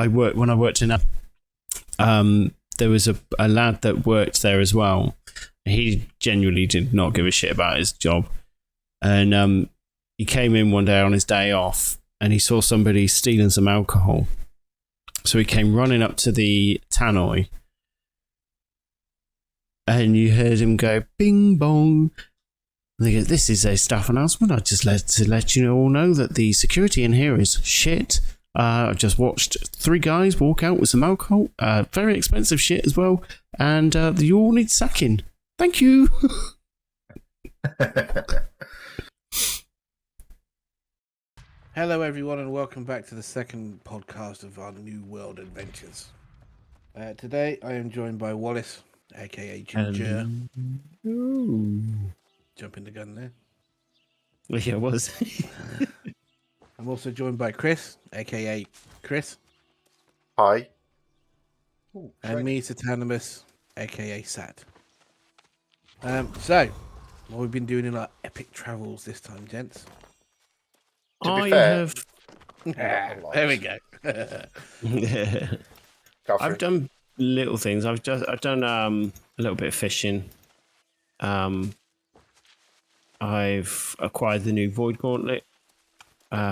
when I worked in there was a lad that worked there as well. He genuinely did not give a shit about his job. And he came in one day on his day off and he saw somebody stealing some alcohol. So he came running up to the tannoy and you heard him go, bing bong. And they go, this is a staff announcement. I'd just let you all know that the security in here is shit. I just watched 3 guys walk out with some alcohol, very expensive shit as well, and you all need sacking. Thank you. Hello, everyone, and welcome back to the second podcast of our New World Adventures. Today, I am joined by Wallace, aka Ginger. Jumping the gun there. Well, yeah, it was. I'm also joined by Chris, aka Chris. Hi. Ooh, and me, Satanimus, aka Sat. So, what we've been doing in our epic travels this time, gents. To be fair, there we go. I've done little things. I've done a little bit of fishing. I've acquired the new Void Gauntlet,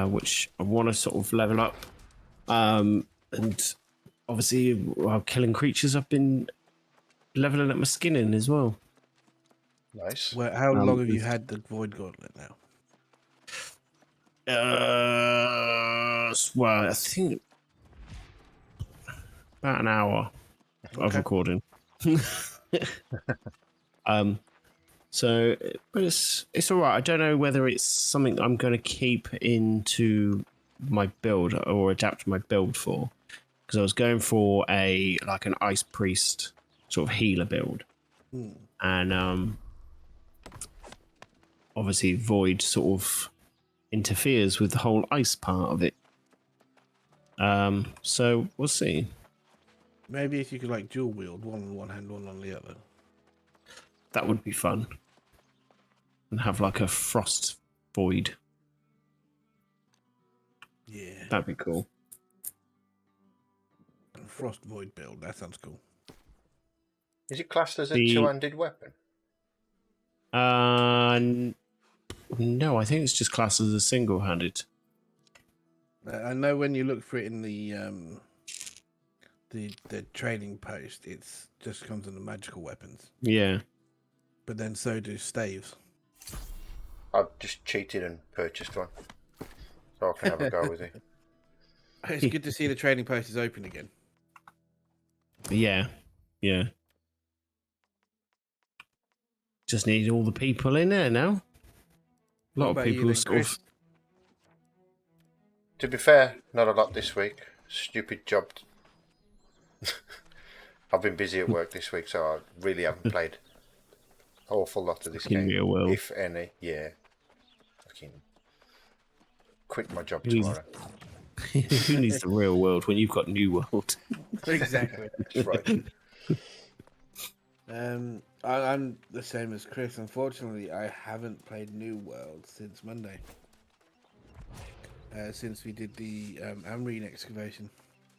which I want to sort of level up. And obviously, while killing creatures, I've been leveling up my skin in as well. Nice. Well, how long have you had the Void Gauntlet now? Well, I think about an hour of recording. So, but it's all right. I don't know whether it's something I'm going to keep into my build or adapt my build for, because I was going for an ice priest sort of healer build, and obviously void sort of interferes with the whole ice part of it. So we'll see. Maybe if you could like dual wield, one on one hand, one on the other. That would be fun. And have like a frost void. Yeah. That'd be cool. A frost void build, that sounds cool. Is it classed as a two-handed weapon? No, I think it's just classed as a single-handed. I know when you look for it in the training post, it's just comes under magical weapons. Yeah. But then so do staves. I've just cheated and purchased one, so I can have a go with it. It's good to see the training post is open again. Yeah. Just need all the people in there now. A lot of people sort of. To be fair, not a lot this week. Stupid job. I've been busy at work this week, so I really haven't played an awful lot of this game, real world. if any. Yeah. Fucking quit my job tomorrow. Who needs the real world when you've got New World? Exactly. That's right. I'm the same as Chris. Unfortunately, I haven't played New World since Monday. Since we did the Amrine excavation.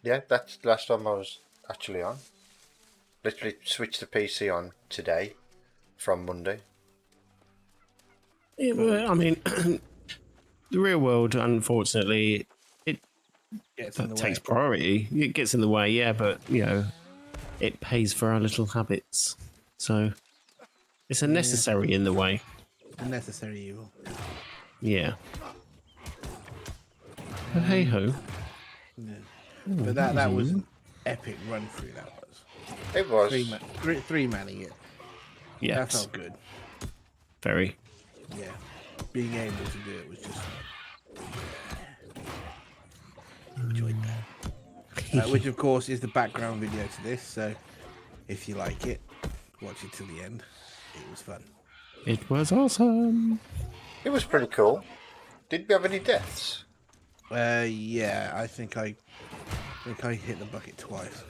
Yeah, that's the last time I was actually on. Literally switched the PC on today from Monday. Yeah, but, I mean, the real world, unfortunately, it takes priority. It gets in the way, yeah, but, it pays for our little habits. So, it's a necessary in the way. A necessary evil. Yeah. But hey-ho. Yeah. But that was an epic run through, that was. It was. Three manning it. Yeah. That felt good. Very. Yeah. Being able to do it was just... enjoyed that. Which, of course, is the background video to this, so if you like it, watch it till the end. It was fun. It was awesome. It was pretty cool. Did we have any deaths? Yeah, I think I hit the bucket twice.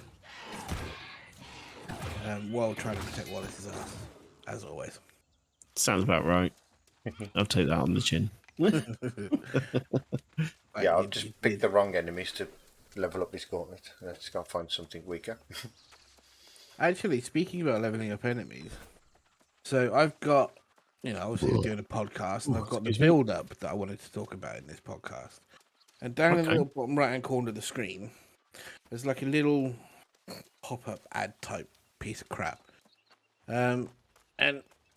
While trying to protect Wallace's ass, as always. Sounds about right. I'll take that on the chin. Yeah, I've just picked the wrong enemies to level up this gauntlet. Let's go and find something weaker. Actually, speaking about leveling up enemies, so I've got, obviously we're doing a podcast, and I've got the Excuse me. build up that I wanted to talk about in this podcast. And down in the Okay. little bottom right hand corner of the screen, there's like a little pop up ad type piece of crap. And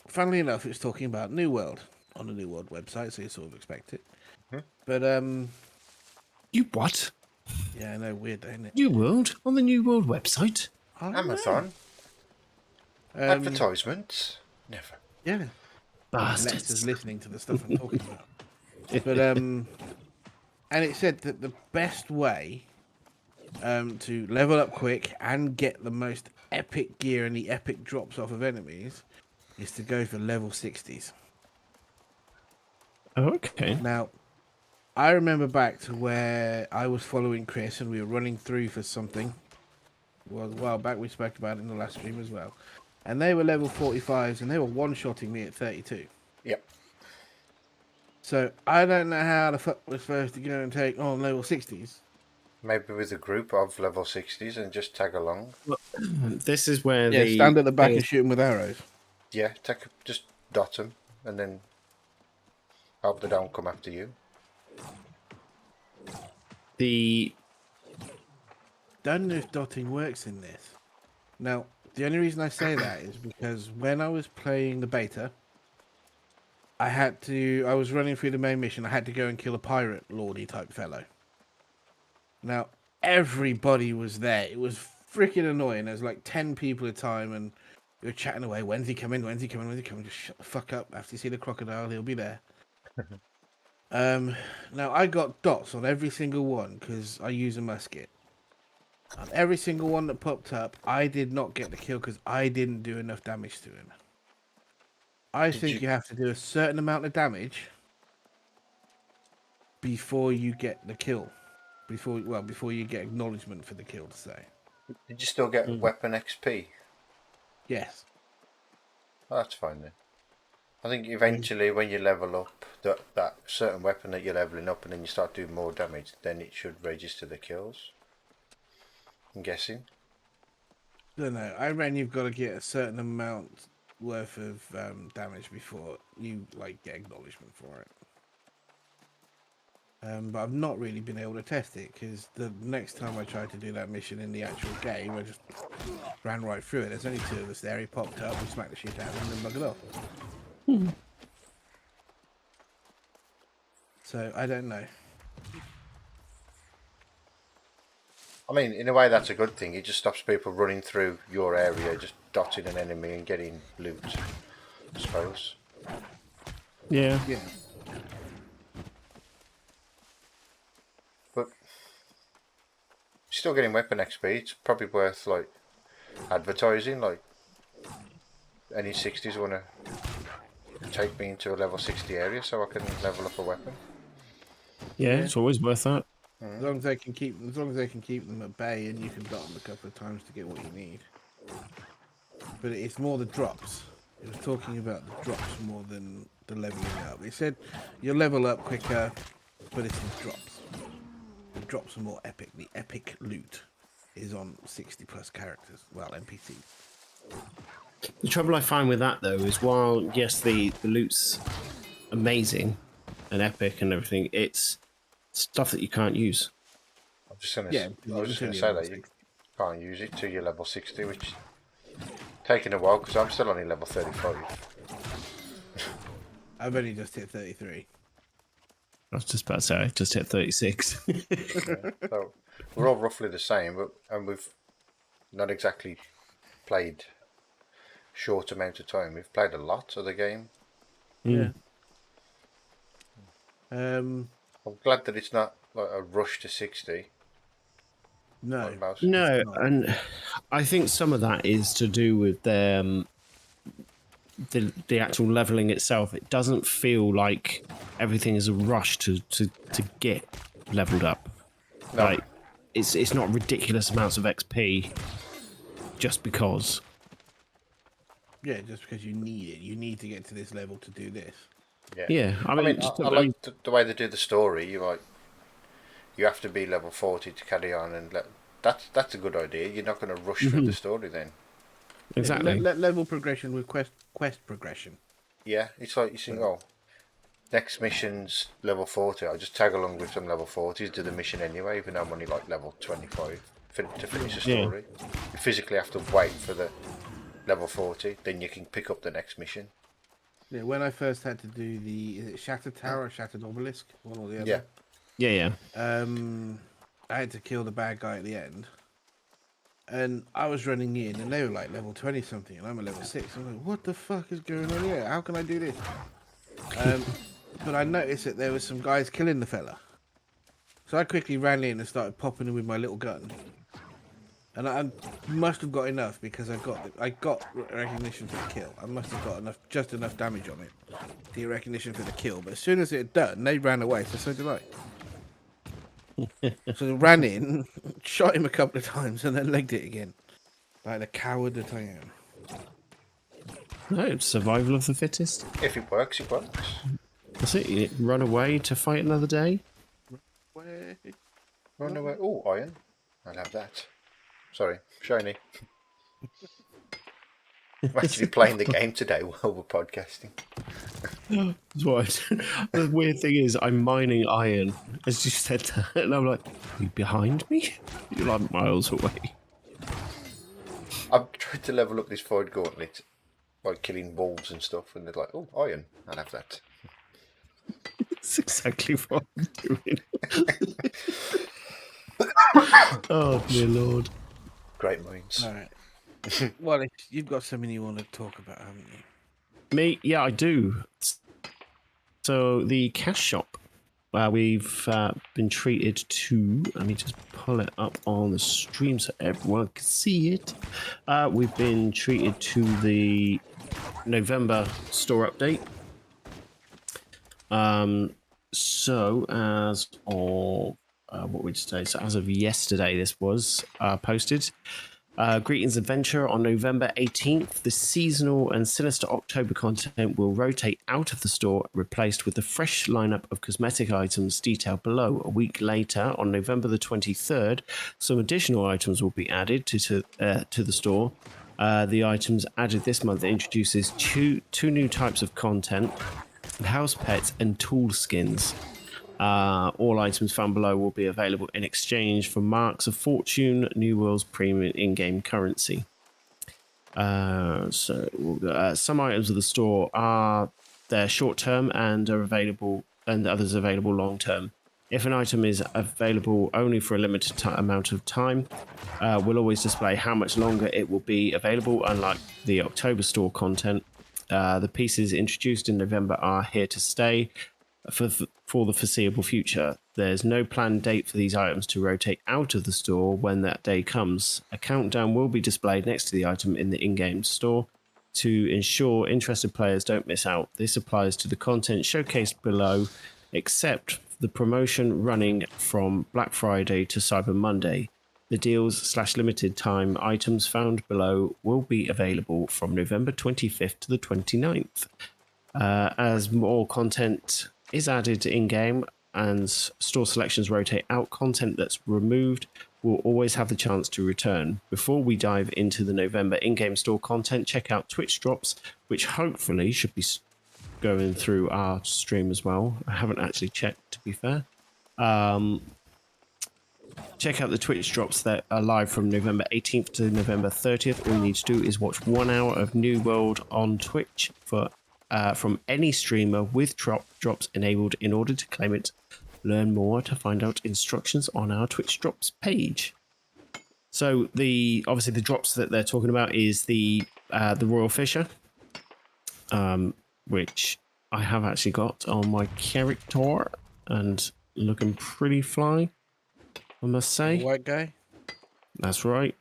funnily enough, it's talking about New World on the New World website, so you sort of expect it. Mhm. But You what? yeah, I know, weird, ain't it? New World on the New World website? I don't know. Amazon advertisements. Never. Yeah, Lex is Bastards. listening to the stuff I'm talking about. But and it said that the best way to level up quick and get the most epic gear and the epic drops off of enemies is to go for level 60s. Okay. Now, I remember back to where I was following Chris and we were running through for something. Well, a while back, we spoke about it in the last stream as well. And they were level 45s and they were one-shotting me at 32. Yep. So I don't know how the fuck we're supposed to go and take on level 60s. Maybe with a group of level 60s and just tag along. This is where Yeah, the stand at the back thing and is- shoot them with arrows. Yeah, just dot them and then hope they don't come after you. the Don't know if dotting works in this. Now, the only reason I say that is because when I was playing the beta, I was running through the main mission, I had to go and kill a pirate lordy type fellow. Now, everybody was there. It was freaking annoying. There was like 10 people at a time, and we were chatting away. When's he coming? When's he coming? When's he coming? Just shut the fuck up. After you see the crocodile, he'll be there. Now, I got dots on every single one because I use a musket. On every single one that popped up, I did not get the kill because I didn't do enough damage to him. I think you have to do a certain amount of damage before you get the kill. Before you get acknowledgement for the kill, to say. Did you still get weapon XP? Yes. Oh, that's fine then. I think eventually when you level up that certain weapon that you're leveling up and then you start doing more damage, then it should register the kills. I'm guessing. I don't know. I reckon you've got to get a certain amount worth of damage before you get acknowledgement for it. But I've not really been able to test it because the next time I tried to do that mission in the actual game, I just ran right through it. There's only two of us there. He popped up, we smacked the shit out of him, and then buggered off. So I don't know. I mean, in a way that's a good thing. It just stops people running through your area, just dotting an enemy and getting loot, I suppose. yeah. Yeah. But still getting weapon XP, it's probably worth advertising, any 60s want to take me into a level 60 area so I can level up a weapon. Yeah, it's always worth that. As long as they can keep them at bay, and you can dot them a couple of times to get what you need. But it's more the drops. It was talking about the drops more than the leveling up. It said you'll level up quicker, but it's the drops. The drops are more epic. The epic loot is on 60 plus characters. Well, NPCs. The trouble I find with that, though, is while, yes, the loot's amazing and epic and everything, it's stuff that you can't use. I was just going Yeah, to until say you're that level you can't use it till you're level 60, which taking a while because I'm still only level 35. I've only just hit 33. I was just about to say, I just hit 36. Yeah, so we're all roughly the same, and we've not exactly played short amount of time. We've played a lot of the game. Yeah. I'm glad that it's not like a rush to 60. No. Like most. No, not. and I think some of that is to do with their the actual leveling itself. It doesn't feel like everything is a rush to get leveled up. No. Like it's not ridiculous amounts of XP just because. Yeah, just because you need it. You need to get to this level to do this. Yeah. Yeah, I mean, I like the way they do the story. you have to be level 40 to carry on, and that's a good idea. You're not going to rush through the story then. Exactly. Level progression with quest progression. Yeah, it's like you think, oh, next mission's level 40. I'll just tag along with some level 40s, do the mission anyway, even though I'm only like level 25 to finish the story. You physically have to wait for the level 40, then you can pick up the next mission. Yeah, when I first had to do is it Shattered Tower or Shattered Obelisk, one or the other? Yeah. I had to kill the bad guy at the end. And I was running in, and they were like level 20 something, and I'm at level 6. I'm like, what the fuck is going on here? How can I do this? But I noticed that there were some guys killing the fella. So I quickly ran in and started popping him with my little gun. And I must have got enough because I got recognition for the kill. I must have got just enough damage on it to get recognition for the kill. But as soon as it had done, they ran away. So did I. So I ran in, shot him a couple of times, and then legged it again, like the coward that I am. No, it's survival of the fittest. If it works, it works. That's it. You run away to fight another day. Run away. Oh, iron. I'll have that. Sorry, shiny. I'm actually playing the game today while we're podcasting. That's what the weird thing is, I'm mining iron, as you said that, and I'm like, are you behind me? You're like miles away. I've tried to level up this Void Gauntlet by killing wolves and stuff, and they're like, oh, iron, I'll have that. That's exactly what I'm doing. Oh, dear Lord. Great minds. All right. Well, you've got something you want to talk about, haven't you? Me? Yeah, I do. So the cash shop, we've been treated to. Let me just pull it up on the stream so everyone can see it. We've been treated to the November store update. So as of what would you say? So as of yesterday, this was posted. Greetings Adventure on November 18th. The seasonal and sinister October content will rotate out of the store, replaced with the fresh lineup of cosmetic items detailed below. A week later, on November the 23rd, some additional items will be added to the store. The items added this month introduces two new types of content: house pets and tool skins. All items found below will be available in exchange for marks of fortune, New World's premium in-game currency. Some items of the store are short-term and are available, and others available long-term. If an item is available only for a limited amount of time, we'll always display how much longer it will be available, unlike the October store content. The pieces introduced in November are here to stay for the foreseeable future. There's no planned date for these items to rotate out of the store when that day comes. A countdown will be displayed next to the item in the in-game store to ensure interested players don't miss out. This applies to the content showcased below, except the promotion running from Black Friday to Cyber Monday. The deals/limited time items found below will be available from November 25th to the 29th. As more content is added in-game and store selections rotate out, content that's removed will always have the chance to return. Before we dive into the November in-game store content, check out Twitch drops, which hopefully should be going through our stream as well. I haven't actually checked, to be fair. Check out the Twitch drops that are live from November 18th to November 30th. All you need to do is watch 1 hour of New World on Twitch from any streamer with drops enabled in order to claim it. Learn more to find out instructions on our Twitch drops page. So obviously the drops that they're talking about is the Royal Fisher, which I have actually got on my character and looking pretty fly, I must say. The white guy? That's right.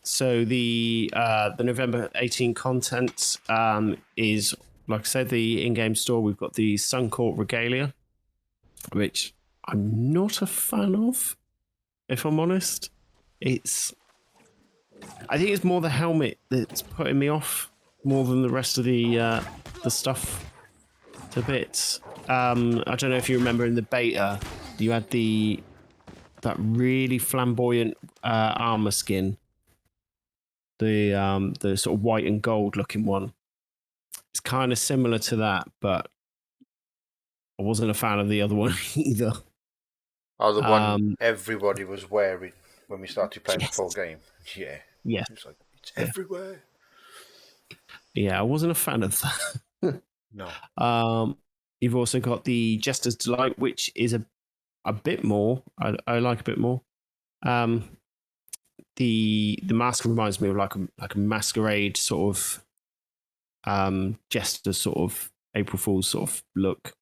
So the November 18 content is, like I said, the in-game store. We've got the Suncourt Regalia, which I'm not a fan of, if I'm honest. I think it's more the helmet that's putting me off more than the rest of the stuff. a bit. I don't know if you remember in the beta, you had that really flamboyant armor skin, the sort of white and gold looking one. It's kind of similar to that, but I wasn't a fan of the other one either. Oh, the one everybody was wearing when we started playing the full game. Yeah. Yes. It's like, it's everywhere. Yeah, I wasn't a fan of that. No. You've also got the Jester's Delight, which is a bit more. I like a bit more. The mask reminds me of like a masquerade sort of jester sort of April Fool's sort of look,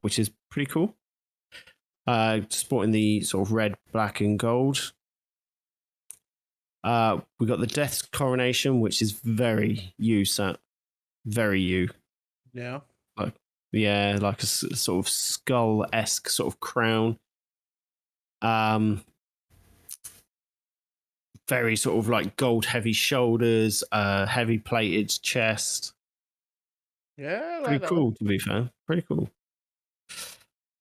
which is pretty cool. Sporting the sort of red, black, and gold. We got the Death's Coronation, which is very you, Sat. Very you. Yeah. Like a sort of skull-esque sort of crown. Very sort of like gold heavy shoulders, heavy plated chest. Yeah, I like Pretty that cool, one. to be fair. Pretty cool.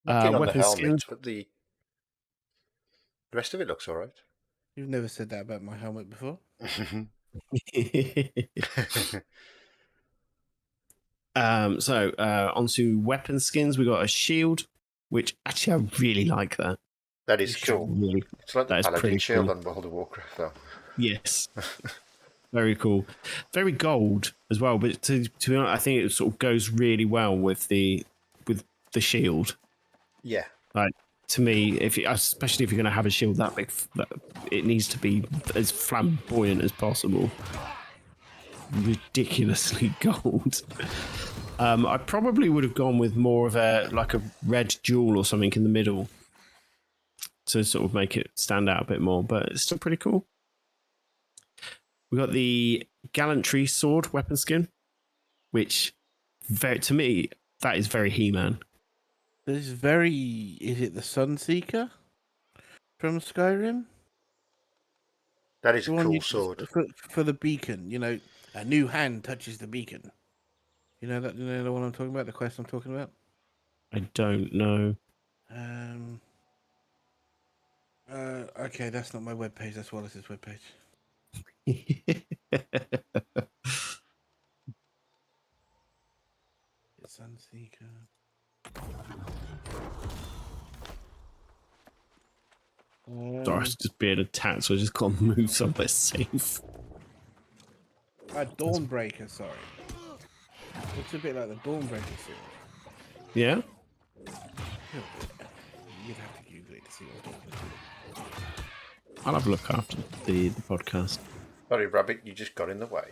Looking on the Weapon helmet, skins. but the rest of it looks all right. You've never said that about my helmet before. Onto weapon skins. We got a shield, which actually I really like that. That is cool. Really, It's like the that is Paladin pretty shield cool. on World of Warcraft, though. Yes. Very cool. Very gold as well, but to be honest, I think it sort of goes really well with the shield. Yeah. Like, to me, especially if you're going to have a shield that big, it needs to be as flamboyant as possible. Ridiculously gold. I probably would have gone with more of a red jewel or something in the middle to sort of make it stand out a bit more, but it's still pretty cool. We got the Gallantry sword weapon skin, which to me that is very He-Man. This is very. Is it the Sunseeker from Skyrim? That is The a one cool you sword. for the beacon. You know, a new hand touches the beacon. You know that. You know the one I'm talking about. The quest I'm talking about. I don't know. Okay, that's not my webpage. That's Wallace's webpage. It's Sunseeker. Sorry, I was just being attacked, so I just can't move somewhere safe. Dawnbreaker, sorry. Looks a bit like the Dawnbreaker sword. Yeah? You'd have to Google it to see what I'm talking about. I'll have a look after the podcast. Sorry, Rabbit, you just got in the way.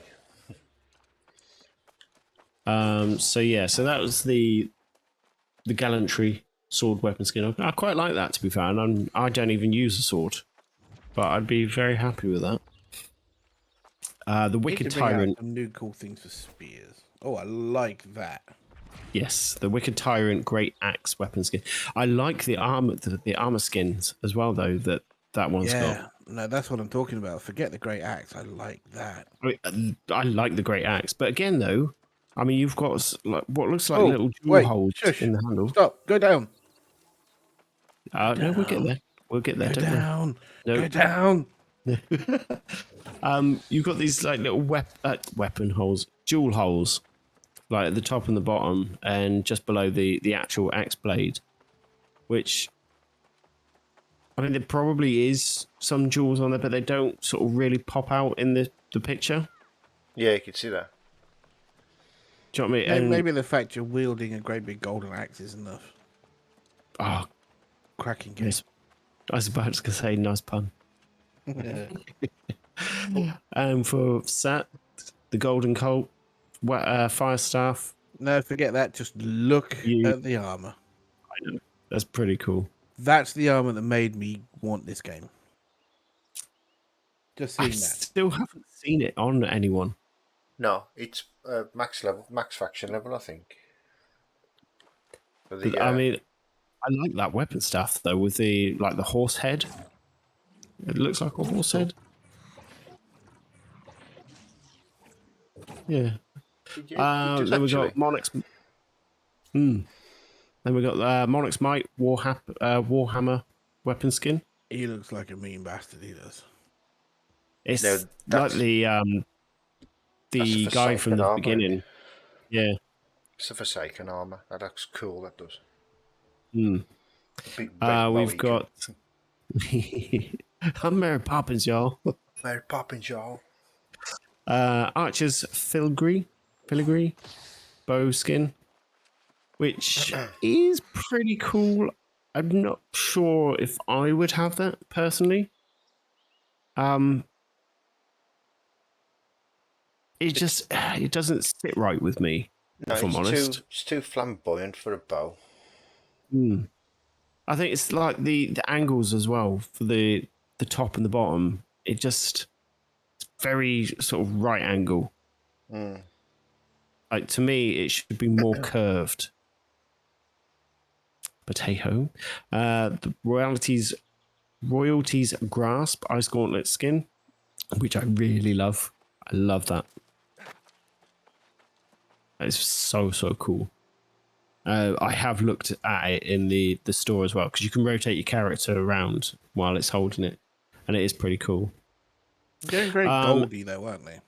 So that was the Gallantry sword weapon skin. I quite like that, to be fair, and I don't even use a sword, but I'd be very happy with that. The Wicked Tyrant. Some new cool things for spears. Oh, I like that. Yes, the Wicked Tyrant Great Axe weapon skin. I like the armor skins as well, though. That one's got. No, that's what I'm talking about. Forget the Great Axe. I like that. I like the Great Axe, but again, though, I mean, you've got what looks like little jewel holes in the handle. Stop. Go down. No, we'll get there. We'll get there. Go Don't down. worry. Go down. You've got these like little weapon holes, jewel holes, like at the top and the bottom, and just below the actual axe blade. Which, I mean, there probably is some jewels on there, but they don't sort of really pop out in the picture. Yeah, you can see that. Do you know what I mean? And maybe the fact you're wielding a great big golden axe is enough. Oh, cracking game. Yes. I was about to say nice pun. For Sat, the Golden Colt, Fire Staff. No, forget that. Just look at the armor. I know. That's pretty cool. That's the armor that made me want this game. Just seeing that. Still haven't seen it on anyone. No, it's max faction level, I think. I mean, I like that weapon staff though, with the horse head. It looks like a horse head. Yeah. Then we got Monarch's. Hmm. Then we got Monarch's Might Warhammer weapon skin. He looks like a mean bastard. He does. It's Now like that's a the guy from Forsaken the armor, isn't it? beginning. Yeah. It's a Forsaken armor. That looks cool. That does. Hmm. A big red We've Mohican. got. I'm Mary Poppins, y'all. Mary Poppins, y'all. Archer's filigree bow skin, which is pretty cool. I'm not sure if I would have that personally. It doesn't sit right with me, No, if I'm honest. it's too flamboyant for a bow. I think it's like the angles as well for the top and the bottom. It's very sort of right angle. Like to me, it should be more curved. But hey ho, the royalties grasp ice gauntlet skin, which I really love. I love that. It's so cool. I have looked at it in the store as well because you can rotate your character around while it's holding it, and it is pretty cool. Getting very goldy though, aren't they?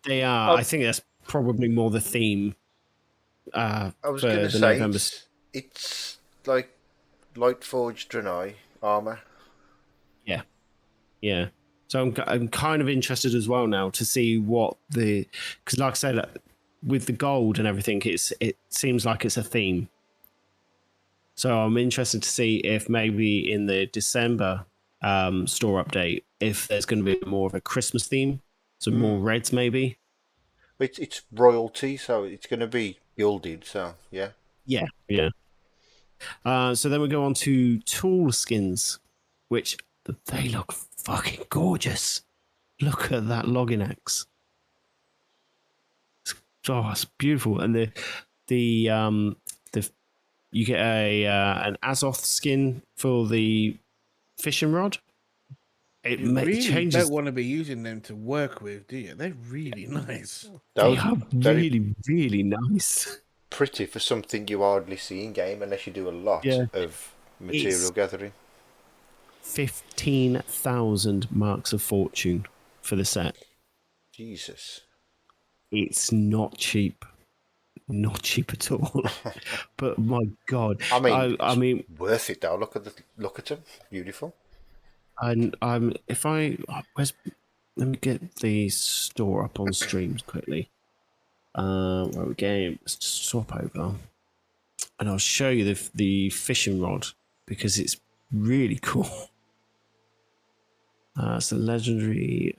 They are. I think that's probably more the theme I was for going to the say November. it's like light forged Draenei armor. Yeah. So I'm kind of interested as well now to see what because like I said, with the gold and everything, it seems like it's a theme. So I'm interested to see if maybe in the December store update, if there's going to be more of a Christmas theme, so more reds maybe. It's royalty, so it's going to be gilded. So yeah. Yeah. So then we go on to tool skins, which they look fucking gorgeous. Look at that logging axe. It's beautiful, and the you get an Azoth skin for the fishing rod. You really Changes. don't want to be using them to work with, do you? They're really nice. They Those are very really nice. pretty for something you hardly see in game unless you do a lot Yeah, of it's material gathering. 15,000 marks of fortune for the set. Jesus. It's not cheap. Not cheap at all. But my God, I mean, I mean, worth it though. Look at them. Beautiful. and if let me get the store up on streams quickly. Where we go? Let's just swap over, and I'll show you the fishing rod because it's really cool. It's a legendary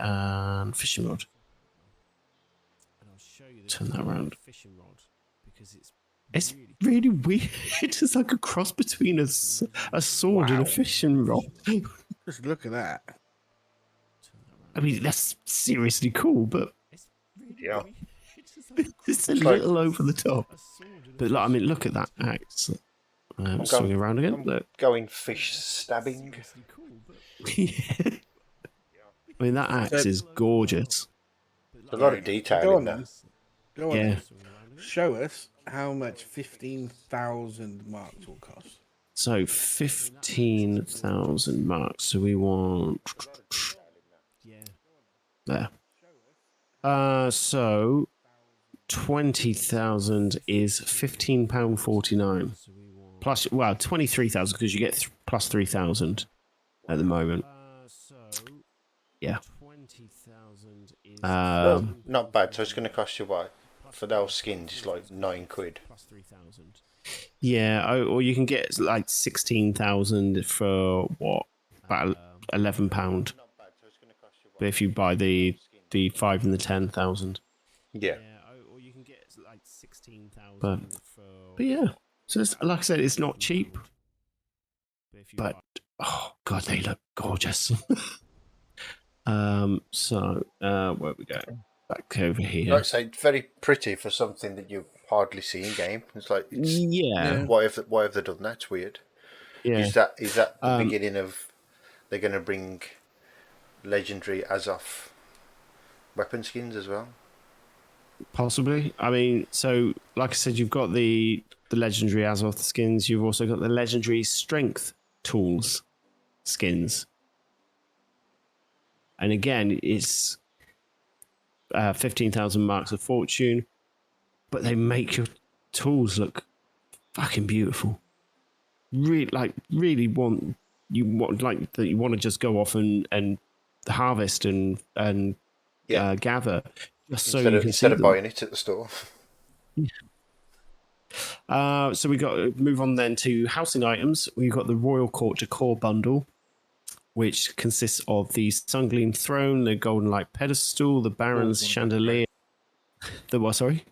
fishing rod. And I'll show you turn that around. Fishing rod because it's really weird. It's like a cross between a sword and a fishing rod. Just look at that. I mean, that's seriously cool, but Yeah. it's a It's little over the top. But I mean, look at that axe. Swing around again. I'm Look. going fish stabbing. Yeah. I mean, that axe is gorgeous. There's a lot of detail Go in on there. then. Go on Yeah. then. Show us how much 15,000 marks will cost. So 15,000 marks. So we want there. So 20,000 is £15.49. Plus, well, 23,000 because you get plus 3,000 at the moment. Yeah. Not bad. So it's going to cost you what? For those skins, it's like £9. Yeah, or you can get like 16,000 for what? About £11. But if you buy the 5 and the 10,000. Yeah. Or you can get like 16,000 but yeah. So it's, like I said, it's not cheap. But oh god, they look gorgeous. So where we go? Back over here. Like I say, it's very pretty for something that you hardly see in game. It's like, Yeah. why have they done that? It's weird. Yeah. Is that the beginning of they're going to bring legendary Azoth weapon skins as well? Possibly. I mean, so like I said, you've got the legendary Azoth skins. You've also got the legendary Strength Tools skins, and again, it's 15,000 marks of fortune, but they make your tools look fucking beautiful. Really want like that. You want to just go off and harvest and Yeah. gather, just so Instead you of can see them. buying it at the store. So we got move on then to housing items. We've got the Royal Court Decor bundle, which consists of the Sungleam throne, the Golden Light pedestal, the Baron's Always wanted a chandelier. The what? Sorry.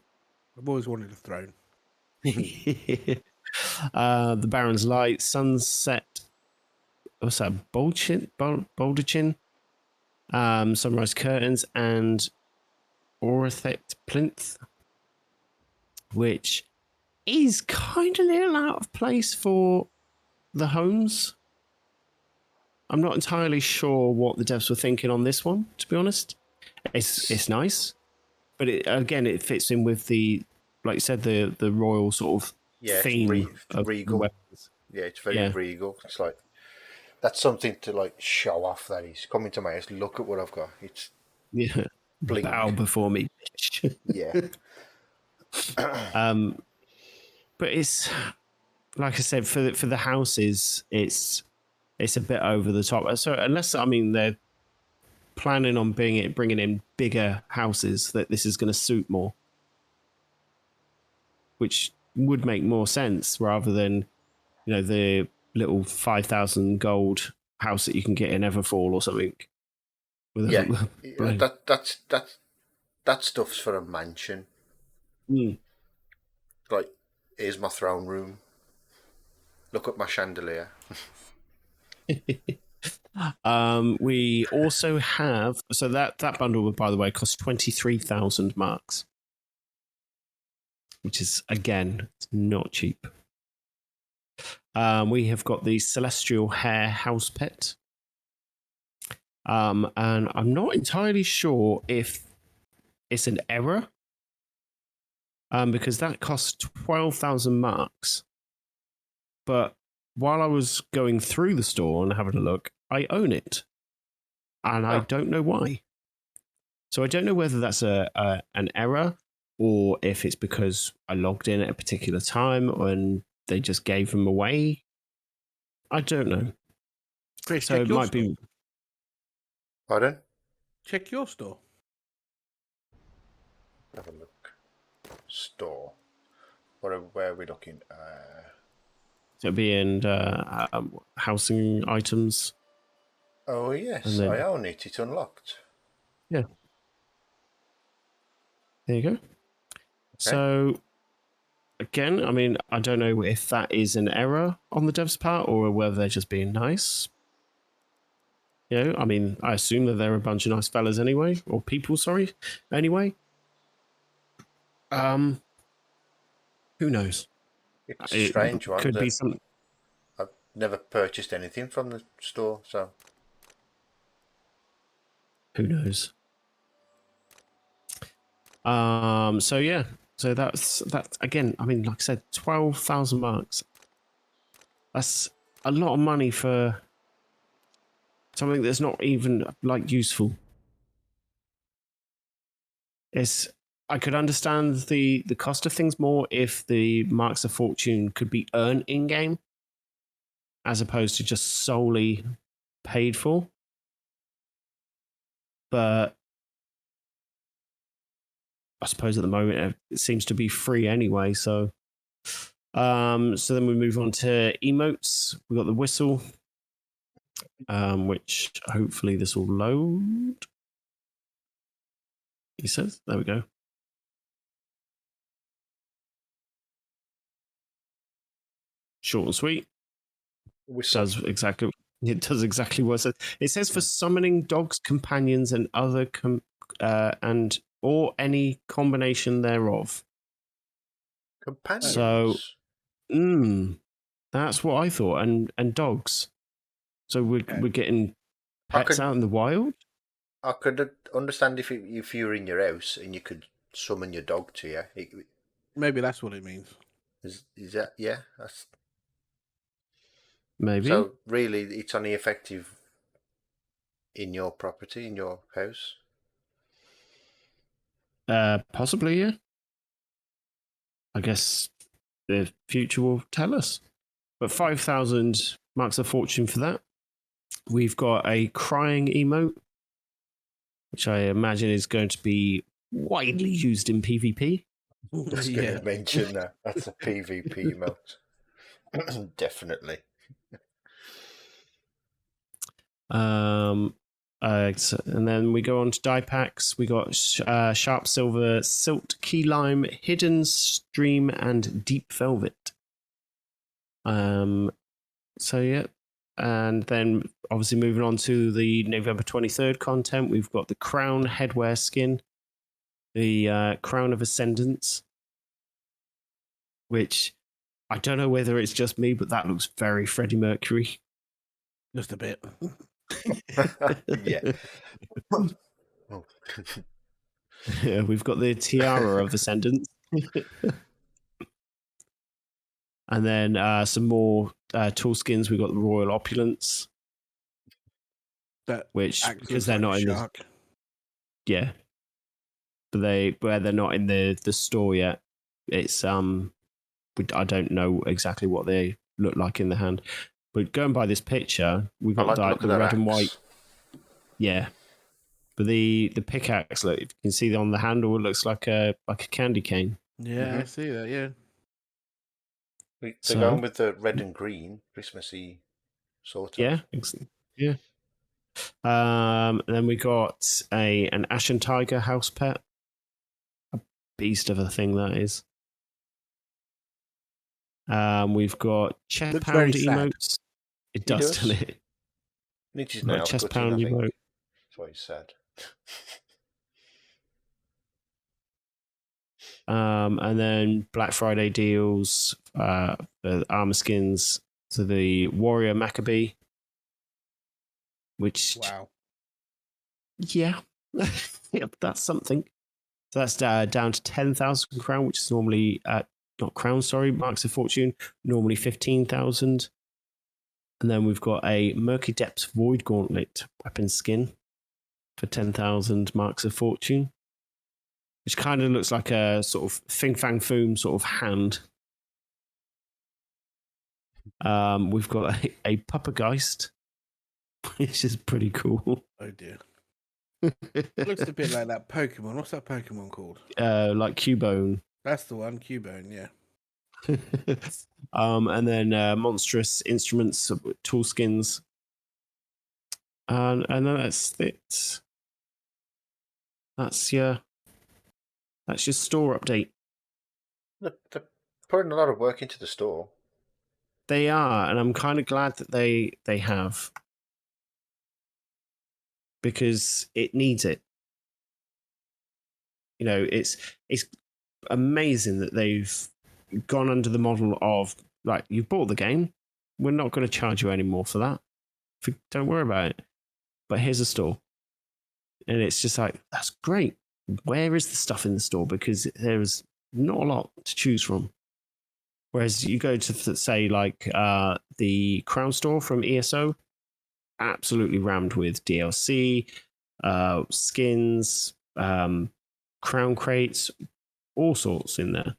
I've always wanted a throne. The Baron's light, sunset. What's that? Boulderchin. Sunrise curtains and Orithect plinth, which is kind of a little out of place for the homes. I'm not entirely sure what the devs were thinking on this one, to be honest. It's nice, but it fits in with the, like you said, the royal sort of Yeah, it's theme of the regal. weapons. Yeah, it's very Yeah. regal. It's like that's something to like show off that he's coming to my house. Look at what I've got. It's Yeah, bling. bow before me. Yeah. But it's like I said, for the houses, it's a bit over the top. So unless I mean they're planning on bringing in bigger houses, that this is going to suit more, which would make more sense rather than the little 5,000 gold house that you can get in Everfall or something. With Yeah. a That stuff's for a mansion. Mm. Like, here's my throne room. Look at my chandelier. We also have that bundle, by the way, costs 23,000 marks, which is again not cheap. We have got the Celestial Hair House Pet, and I'm not entirely sure if it's an error, because that costs 12,000 marks. But while I was going through the store and having a look, I own it, and I don't know why. So I don't know whether that's an error or if it's because I logged in at a particular time and they just gave them away. I don't know. Chris, So check it your might store. be. Pardon? Check your store. Have a look. Store. Where are we looking? It'll be in housing items. Oh, yes. And then, I own it. It's unlocked. yeah. There you go. Okay. So, again, I mean, I don't know if that is an error on the devs' part or whether they're just being nice. I mean, I assume that they're a bunch of nice fellas anyway, or people, sorry, anyway. Who knows? It's a strange one. Could be some. I've never purchased anything from the store, so. Who knows? So yeah. So that's again. I mean, like I said, 12,000 marks. That's a lot of money for something that's not even like useful. I could understand the cost of things more if the marks of fortune could be earned in game, as opposed to just solely paid for. But I suppose at the moment it seems to be free anyway. So then we move on to emotes. We've got the whistle, which hopefully this will load. He says, there we go. Short and sweet. Whistle. It does exactly what it says. It says for summoning dogs, companions, and other or any combination thereof. Companions. So, that's what I thought. And dogs. So we're getting pets out in the wild. I could understand if you were in your house and you could summon your dog to you. Maybe that's what it means. Is that That's Maybe. so. Really, it's only effective in your property, in your house. Possibly, yeah. I guess the future will tell us. But 5,000 marks of fortune for that. We've got a crying emote, which I imagine is going to be widely used in PvP. Just going to mention that. That's a PvP emote. Definitely. And then we go on to die packs. We got Sharp Silver, Silt, Key Lime, Hidden Stream, and Deep Velvet. So yeah, and then obviously moving on to the November 23rd content, we've got the Crown Headwear skin, the Crown of Ascendance, which I don't know whether it's just me, but that looks very Freddie Mercury. Just a bit. Yeah. Yeah, we've got the Tiara of Ascendance. And then some more tool skins. We've got the Royal Opulence, That which acts because like they're a not in the shark. yeah, but they're not in the store yet. It's I don't know exactly what they look like in the hand, but going by this picture, we've I got like the look the of red that and axe. white. Yeah, but the pickaxe, look, if you can see on the handle, it looks like a candy cane. Yeah, I see that. Yeah. They're So going with the red and green, Christmassy sort of. yeah, yeah. And then we got an Ashen Tiger house pet, a beast of a thing that is. We've got chest Looks pound very sad. emotes. It He does, does. doesn't it? Needs his We've got nails chest cutting, I pound think. emote. That's what he said. And then Black Friday deals, the armor skins to the Warrior Maccabee, which, Wow. yeah, yep, that's something. So that's down to 10,000 crown, which is normally, not crown, sorry, marks of fortune, normally 15,000. And then we've got a Murky Depths Void Gauntlet weapon skin for 10,000 marks of fortune, which kind of looks like a sort of Fing Fang Foom sort of hand. We've got a Puppergeist, which is pretty cool. Oh dear. Looks a bit like that Pokemon. What's that Pokemon called? Like Cubone. That's the one, Cubone. Yeah. And then monstrous instruments, tool skins, and then that's it. That's your store update. They're putting a lot of work into the store. They are, and I'm kind of glad that they have, because it needs it. You know, it's amazing that they've gone under the model of, like, you've bought the game, we're not going to charge you any more for that. Don't worry about it. But here's a store. And it's just like, that's great. Where is the stuff in the store? Because there's not a lot to choose from. Whereas you go to, say, like the Crown Store from ESO, absolutely rammed with DLC, skins, crown crates, all sorts in there.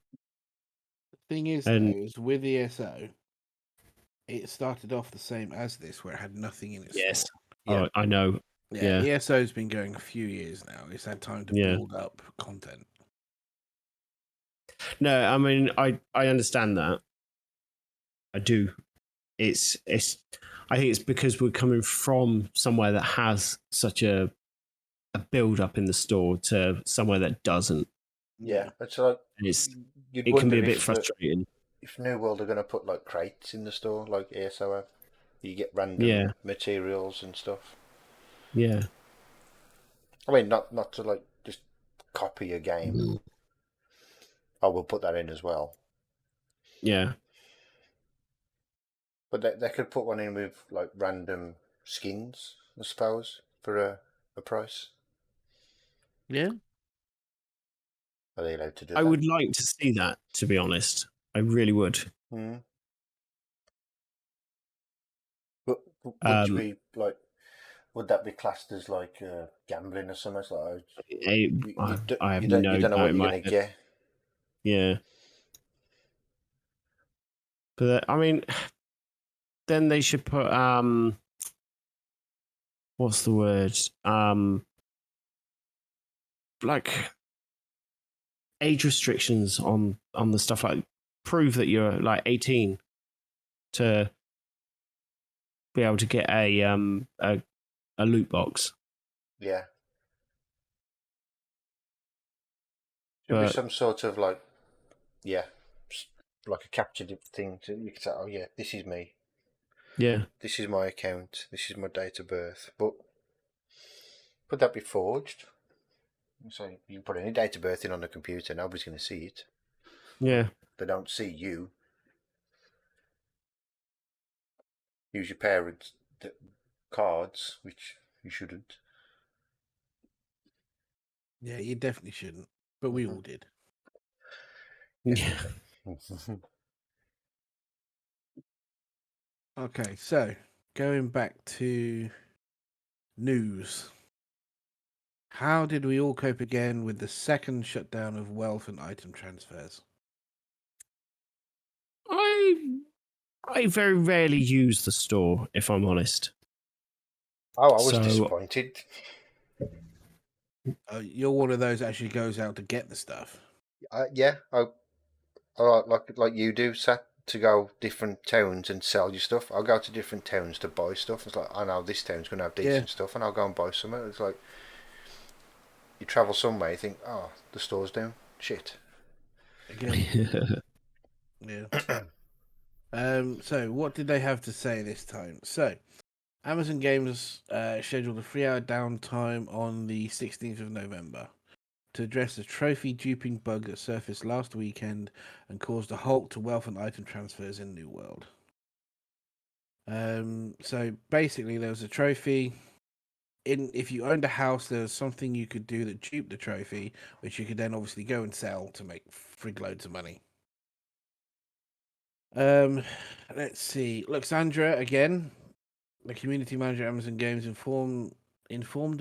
The thing is, And though, is with ESO, it started off the same as this, where it had nothing in its yes, store. oh, I know. Yeah, Yeah. ESO's been going a few years now. It's had time to Yeah. build up content. No, I mean, I understand that. I do. It's. I think it's because we're coming from somewhere that has such a build up in the store to somewhere that doesn't. Yeah, it's like And you'd it can be wonder a bit if frustrating. if New World are going to put like crates in the store, like ASO have. You get random Yeah. materials and stuff. Yeah. I mean, not to like just copy a game. I will put that in as well. Yeah. But they could put one in with like random skins, I suppose, for a price. Yeah. Are they allowed to do I that? would like to see that, to be honest. I really would. Mm. But would you Um, be like? Would that be classed as like gambling or something? It's like I have you no don't know doubt what in you're my gonna head. get. Yeah. But I mean, then they should put what's the word? Like age restrictions on the stuff, like prove that you're like 18 to be able to get a loot box. Yeah, should be But some sort of like yeah, like a captured thing. You can say, oh yeah, this is me. yeah. This is my account. This is my date of birth. But could that be forged? So you can put any date of birth in on the computer. Nobody's going to see it. But Yeah. they don't see you. Use your parents' cards, which you shouldn't. Yeah, you definitely shouldn't, but we Mm-hmm. all did. Yes, we Yeah. did. Okay, so going back to news. How did we all cope again with the second shutdown of wealth and item transfers? I I very rarely use the store, if I'm honest. Oh, I was So disappointed. You're one of those that actually goes out to get the stuff. Yeah, I like you do, Sat, to go different towns and sell your stuff. I'll go to different towns to buy stuff. It's like I know this town's gonna have Yeah, decent stuff, and I'll go and buy some. It's like you travel somewhere, you think, oh, the store's down. Shit. again. Yeah. So what did they have to say this time? So Amazon Games scheduled a 3-hour downtime on the 16th of November to address the trophy duping bug that surfaced last weekend and caused a halt to wealth and item transfers in New World. So basically, there was a trophy. If you owned a house, there was something you could do that duped the trophy, which you could then obviously go and sell to make frig loads of money. Um, let's see. Luxandra again, the community manager at Amazon Games informed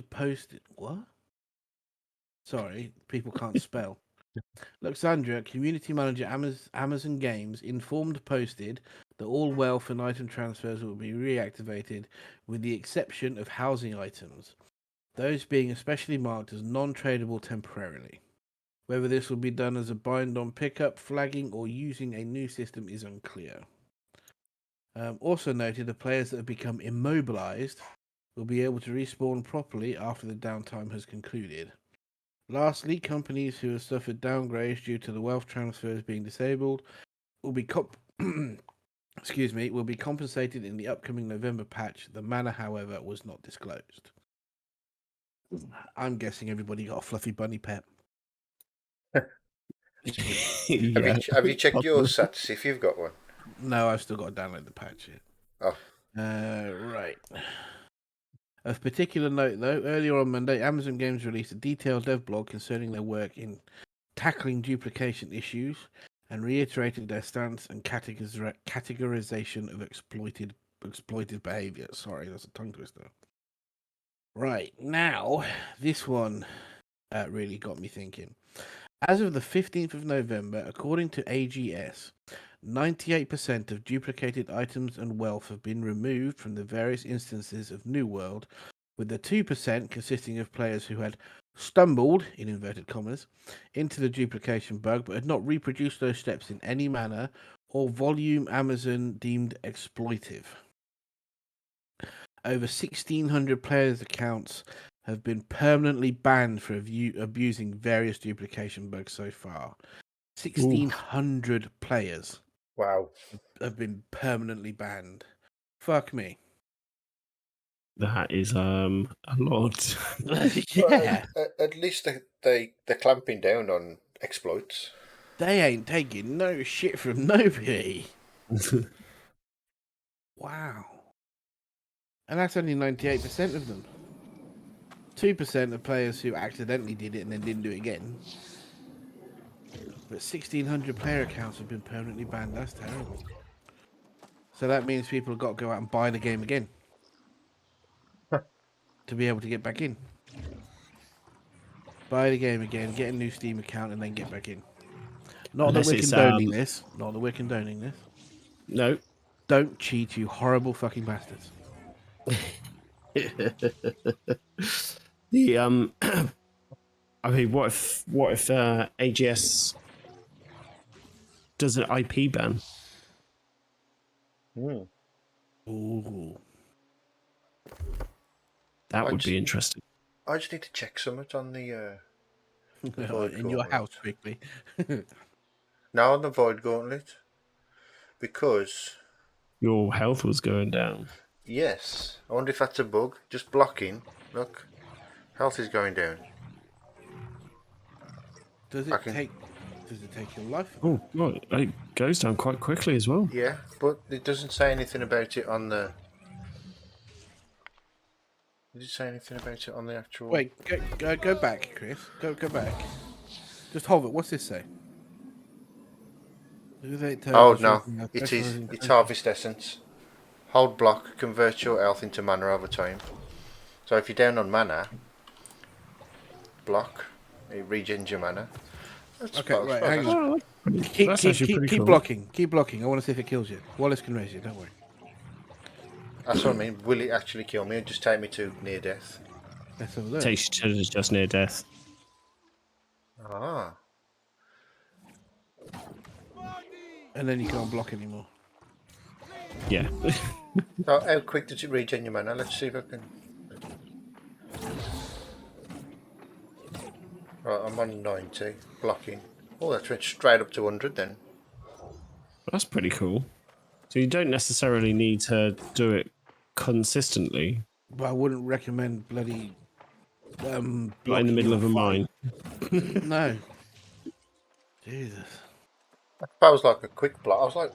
posted what? Sorry, people can't spell. Luxandra, community manager Amazon Games, informed posted that all wealth and item transfers will be reactivated with the exception of housing items, those being especially marked as non-tradable temporarily. Whether this will be done as a bind-on pickup, flagging, or using a new system is unclear. Also noted, the players that have become immobilized will be able to respawn properly after the downtime has concluded. Lastly, companies who have suffered downgrades due to the wealth transfers being disabled will be will be compensated in the upcoming November patch. The manner, however, was not disclosed. I'm guessing everybody got a fluffy bunny pet. yeah. Have you checked Possibly. yours, Sat, to see if you've got one? No, I've still got to download the patch yet. Oh, Right. Of particular note, though, earlier on Monday, Amazon Games released a detailed dev blog concerning their work in tackling duplication issues and reiterated their stance and categorization of exploited behavior. Sorry, that's a tongue twister. Right, now, this one really got me thinking. As of the 15th of November, according to AGS, 98% of duplicated items and wealth have been removed from the various instances of New World, with the 2% consisting of players who had stumbled, in inverted commas, into the duplication bug but had not reproduced those steps in any manner or volume Amazon deemed exploitive. Over 1,600 players' accounts have been permanently banned for abusing various duplication bugs so far. Ooh, 1,600 players wow. have been permanently banned. Fuck me. that is a lot. Well, Yeah, at least they're clamping down on exploits. they ain't taking no shit from nobody. Wow. And that's only 98% of them. 2% of players who accidentally did it and then didn't do it again. But 1,600 player accounts have been permanently banned. That's terrible. So that means people have got to go out and buy the game again to be able to get back in. Buy the game again, get a new Steam account, and then get back in. Not that Unless we're it's condoning this. Not that we're condoning this. no. Don't cheat, you horrible fucking bastards. The I mean, what if AGS does an IP ban? Hmm. Ooh. That I would just, be interesting. I just need to check something on the Void In your Gauntlet. house, quickly. Now on the Void Gauntlet, because Your health was going down. yes, I wonder if that's a bug. Just blocking. Look, health is going down. Does I it can, take? Does it take your life? Oh, right. It goes down quite quickly as well. yeah, but it doesn't say anything about it on the. Did it say anything about it on the actual? Wait, go back, Chris. Go back. Just hold it. What's this say? Oh no, it is. It's Harvest Essence. Hold block converts your health into mana over time. So if you're down on mana, block, it regens your mana. That's Okay, right, hang on. Oh, that's actually pretty Keep cool. blocking. Keep blocking. I want to see if it kills you. Wallace can raise you. Don't worry. That's what I mean. Will it actually kill me or just take me to near death? Let's have a look. Takes you to just near death. Ah. And then you can't block anymore. Yeah. So how quick does it regen your mana? Let's see if I can. Right, I'm on 90. Blocking. Oh, that's went straight up to 100 then. That's pretty cool. So you don't necessarily need to do it consistently, But I wouldn't recommend bloody like in the blocking middle of a fight. mine. No. Jesus. I suppose like a quick block. I was like,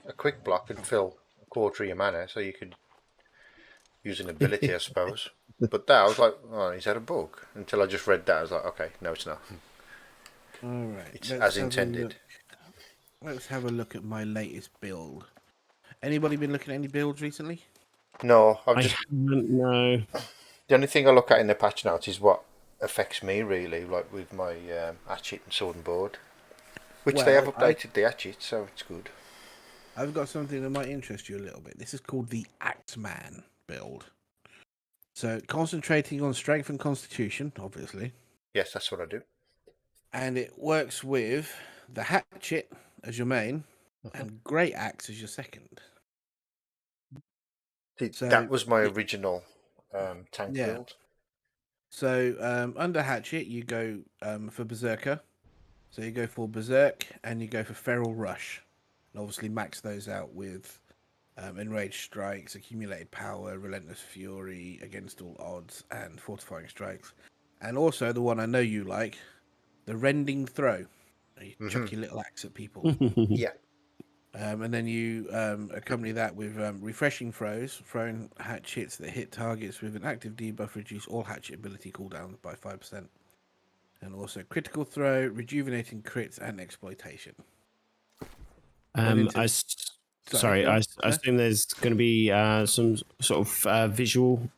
a quick block and fill a quarter of your mana so you could use an ability, I suppose. But that, I was like, oh, is that a bug? Until I just read that, I was like, okay, no, it's not. All right. It's as intended. Let's have a look at my latest build. Anybody been looking at any builds recently? No, I've I just. haven't, no. The only thing I look at in the patch notes is what affects me really, like with my hatchet and sword and board. Which they have Well, updated the hatchet, so it's good. I've got something that might interest you a little bit. This is called the Axeman build. So concentrating on strength and constitution, obviously, Yes, that's what I do. and it works with the hatchet as your main and great axe as your second. So That was my original tank yeah. build. So under hatchet you go for berserker. So you go for berserk and you go for feral rush, and obviously max those out with enraged strikes, accumulated power, relentless fury against all odds, and fortifying strikes. And also the one I know you like, the rending throw. You chuck your little axe at people. Yeah. And then you accompany that with refreshing throws, throwing hatchets that hit targets with an active debuff, reduce all hatchet ability cooldowns by 5%. And also critical throw, rejuvenating crits, and exploitation. Sorry, I assume there's going to be some sort of visual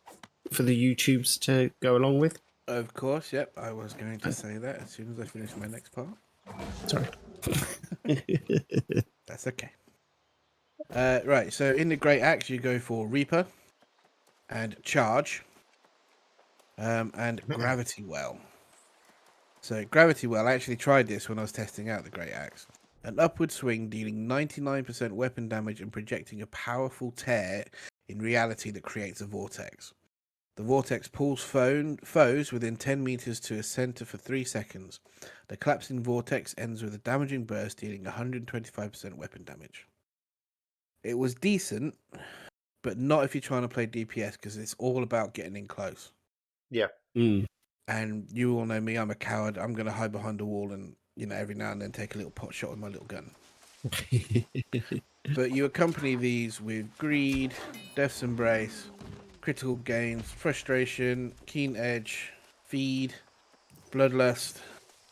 for the YouTubes to go along with. Of course, yep. I was going to say that as soon as I finish my next part. Sorry. That's okay. Right, so in the Great Axe, you go for Reaper and Charge and Gravity Well. So Gravity Well, I actually tried this when I was testing out the Great Axe. An upward swing dealing 99% weapon damage and projecting a powerful tear in reality that creates a vortex. The vortex pulls foes within 10 meters to a center for 3 seconds. The collapsing vortex ends with a damaging burst dealing 125% weapon damage. It was decent, but not if you're trying to play DPS because it's all about getting in close. Yeah. Mm. And you all know me, I'm a coward. I'm going to hide behind a wall and, every now and then take a little pot shot with my little gun. But you accompany these with Greed, Death's Embrace, Critical Gains, Frustration, Keen Edge, Feed, Bloodlust,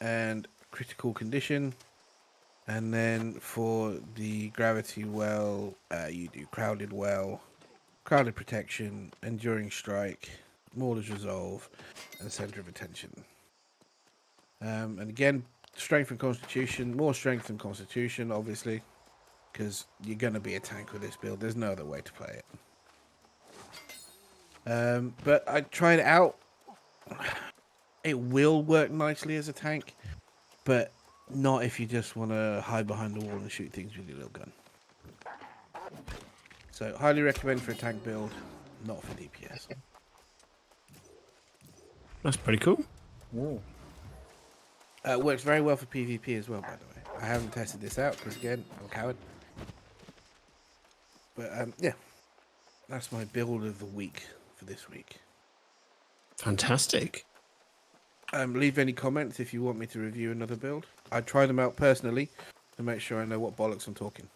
and Critical Condition. And then for the gravity well, you do crowded well, crowded protection, enduring strike, mauler's resolve, and center of attention. And again, strength and constitution, more strength and constitution, obviously, because you're going to be a tank with this build. There's no other way to play it. But I tried it out. It will work nicely as a tank, but not if you just want to hide behind the wall and shoot things with your little gun. So, highly recommend for a tank build, not for DPS. That's pretty cool. Works very well for PvP as well, by the way. I haven't tested this out because, again, I'm a coward. But, yeah, that's my build of the week for this week. Fantastic. Leave any comments if you want me to review another build. I try them out personally to make sure I know what bollocks I'm talking.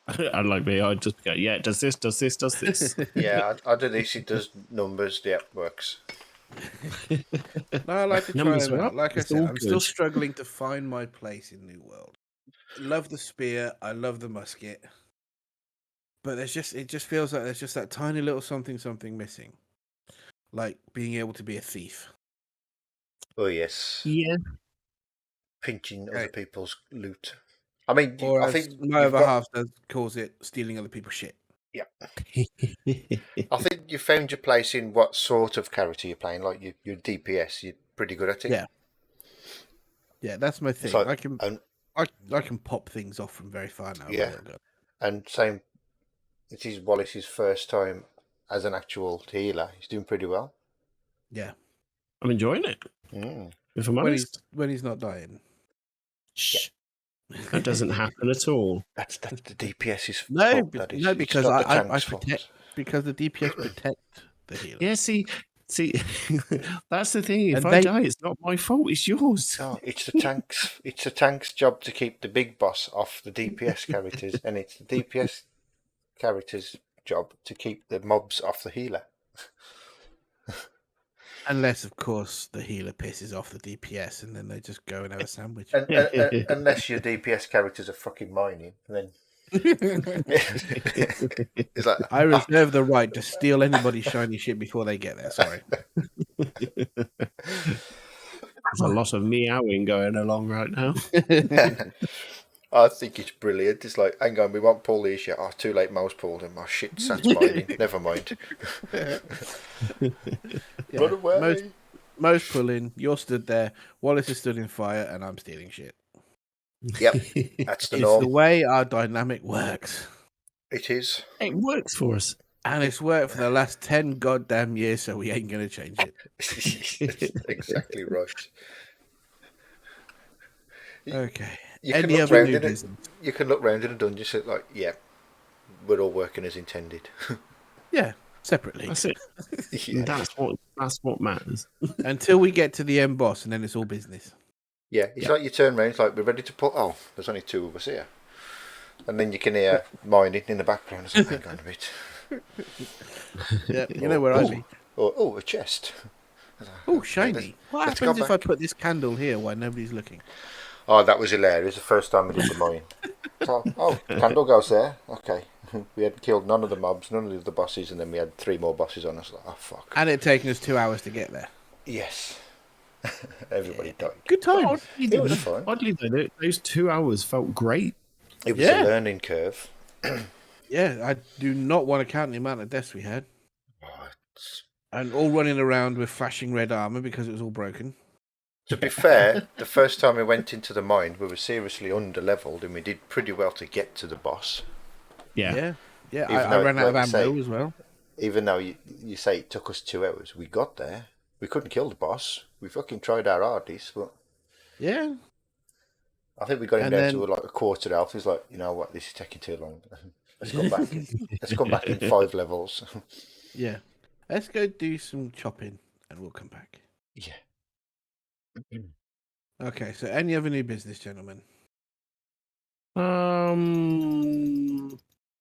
I'd like me. I'd just go, yeah, it does this, does this, does this. Yeah, I do this. It does numbers. Yeah, works. No, I like to try Numbers them are out. up. Like I It's said, all I'm still good. struggling to find my place in New World. I love the spear. I love the musket. But it just feels like there's just that tiny little something missing. Like being able to be a thief. Oh yes, Yeah. pinching Okay. other people's loot. I mean, Or I as think my you've other got. half calls it, stealing other people's shit. Yeah, I think you found your place in what sort of character you're playing. Like you're DPS, you're pretty good at it. Yeah. Yeah, that's my It's thing. like I can pop things off from very far now. yeah, and same. It is Wallace's first time as an actual healer. He's doing pretty well. Yeah. I'm enjoying it. If I'm honest. When he's not dying. Shh. That doesn't happen at all. That's the DPS's No, fault. That is. no, It's because not the I tank's protect fault. because the DPS protect the healer. Yeah, see, that's the thing. If And I die, it's not my fault. It's yours. No, it's the tanks. It's the tank's job to keep the big boss off the DPS characters, and it's the DPS character's job to keep the mobs off the healer. Unless, of course, the healer pisses off the DPS, and then they just go and have a sandwich. Unless your DPS characters are fucking mining, then it's like I reserve the right to steal anybody's shiny shit before they get there. Sorry. There's a lot of meowing going along right now. I think it's brilliant. It's like, hang on, we won't pull these yet. Oh, too late, mouse pulled them. Oh shit, Sat's mining. Never mind. Yeah, Run away. most pulling. You're stood there. Wallace is stood in fire, and I'm stealing shit. Yep, that's the It's norm. the way our dynamic works. It is. It works for us. And it's worked for the last 10 goddamn years, so we ain't going to change it. Exactly right. Okay. You can Any look other round new in it. business? You can look round in a dungeon, so like, yeah, we're all working as intended. Yeah, separately. That's it. Yeah. That's what matters. Until we get to the end boss, and then it's all business. Yeah, it's like you turn around, it's like, we're ready to pull. Oh, there's only two of us here. And then you can hear mining in the background. It's like, hang on a bit. Yeah, you know where I'd be. Oh, a chest. Oh, shiny. What let's happens go if I back. put this candle here while nobody's looking? Oh, that was hilarious. The first time we did the mine. So, candle goes there. Okay. We had killed none of the mobs, none of the bosses, and then we had 3 more bosses on us. Like, oh, fuck. And it taken us 2 hours to get there. Yes. Everybody died. Good times. It was fun. Oddly, though, those 2 hours felt great. It was Yeah. a learning curve. Yeah, I do not want to count the amount of deaths we had. Oh, it's- And all running around with flashing red armor because it was all broken. To be fair, the first time we went into the mine, we were seriously under-leveled, and we did pretty well to get to the boss. Yeah. Yeah. Even I though, ran out of like you ammo say- as well. Even though you say it took us 2 hours, we got there. We couldn't kill the boss. We fucking tried our hardest, but Yeah. I think we got him And down then- to like a quarter health. He's like, you know what, this is taking too long. Let's come back. Let's come back in 5 levels. Yeah. Let's go do some chopping and we'll come back. Yeah. Okay, so any other new business, gentlemen?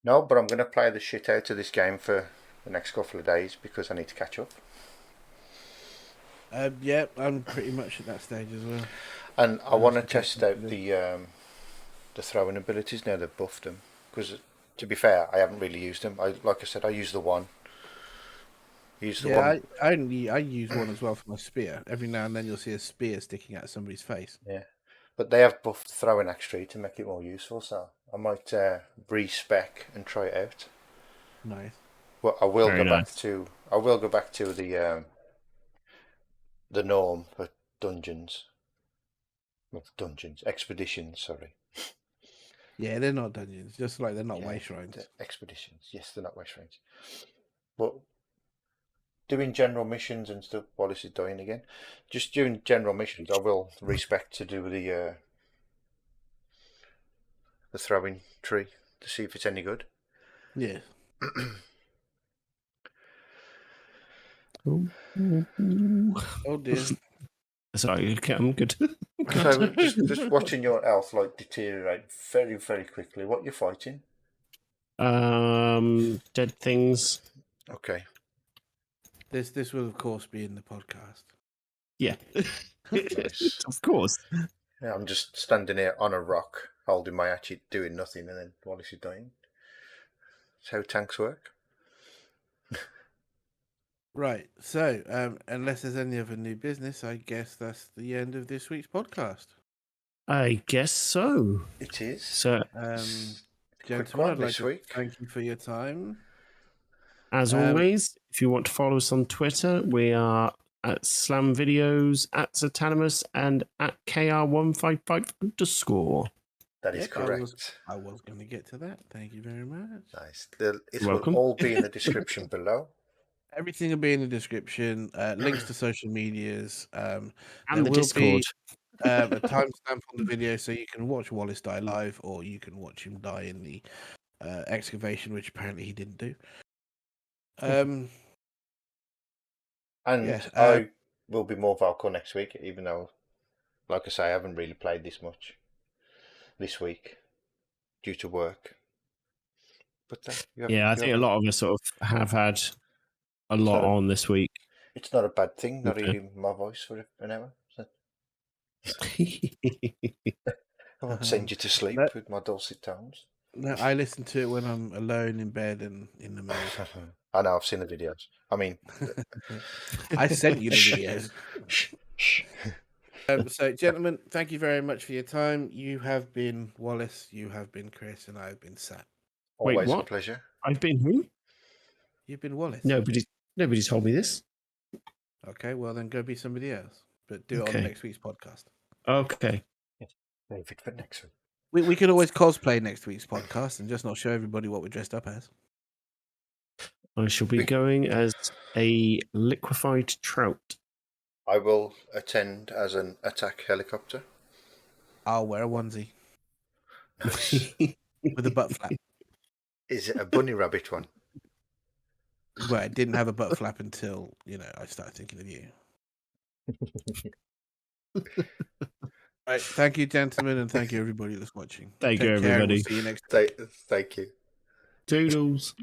No, but I'm going to play the shit out of this game for the next couple of days because I need to catch up. Yeah, I'm pretty much at that stage as well. And I want to That's test ridiculous. out the throwing abilities now they've buffed them. Because to be fair, I haven't really used them. Like I said, I use the one. Use the Yeah, one. I use one as well for my spear. Every now and then you'll see a spear sticking out of somebody's face. Yeah. But they have buffed the throwing axe tree to make it more useful, so I might respec and try it out. Nice. Well, I will Very go back nice. to I will go back to the norm for dungeons. Not dungeons, expeditions. Sorry. Yeah, they're not dungeons, just like they're not Yeah, way shrines. expeditions. Yes, they're not waste range. But doing general missions and stuff while this is dying again. Just doing general missions, I will respect to do the throwing tree to see if it's any good. Yeah. Ooh, ooh, ooh. Oh dear. Sorry, okay, I'm good. So just watching your health like deteriorate very very quickly. What you're fighting? Dead things. Okay. This will of course be in the podcast. Yeah, Nice. of course. Yeah, I'm just standing here on a rock, holding my hatchet, doing nothing, and then while this is dying. That's how tanks work. Right. So, unless there's any other new business, I guess that's the end of this week's podcast. I guess so. It is. So, Quick Gentlemen, one I'd like this to week. thank you for your time. as always, if you want to follow us on Twitter, we are at Slam Videos, at Satanimus, and at KR155 underscore. That is Yep, correct. I was going to get to that. Thank you very much. Nice. It You're will welcome. all be in the description below. Everything will be in the description. Links to social medias. And There the will Discord. be a timestamp on the video so you can watch Wallace die live, or you can watch him die in the excavation, which apparently he didn't do. And Yeah. I will be more vocal next week, even though, like I say, I haven't really played this much this week due to work. But Yeah, I think a lot of us sort of have had a lot on this week. it's not a bad thing not Okay. hearing my voice for an hour. So I won't send you to sleep No, with my dulcet tones. no, I listen to it when I'm alone in bed and in the mood. I know, I've seen the videos. I mean, I sent you the Shh. videos. Shh. So, gentlemen, thank you very much for your time. You have been Wallace, you have been Chris, and I've been Sat. Wait, Always a what? pleasure. I've been who? You've been Wallace. Nobody told me this. Okay, well then go be somebody else, but do it Okay. on next week's podcast. Okay. David for next week. We could always cosplay next week's podcast and just not show everybody what we're dressed up as. I shall be going as a liquefied trout. I will attend as an attack helicopter. I'll wear a onesie Nice. with a butt flap. Is it a bunny rabbit one? Well, it didn't have a butt flap until, I started thinking of you. Right, thank you, gentlemen, and thank you, everybody that's watching. Thank Take you, care, and everybody. we'll see you next time. Thank you. Toodles.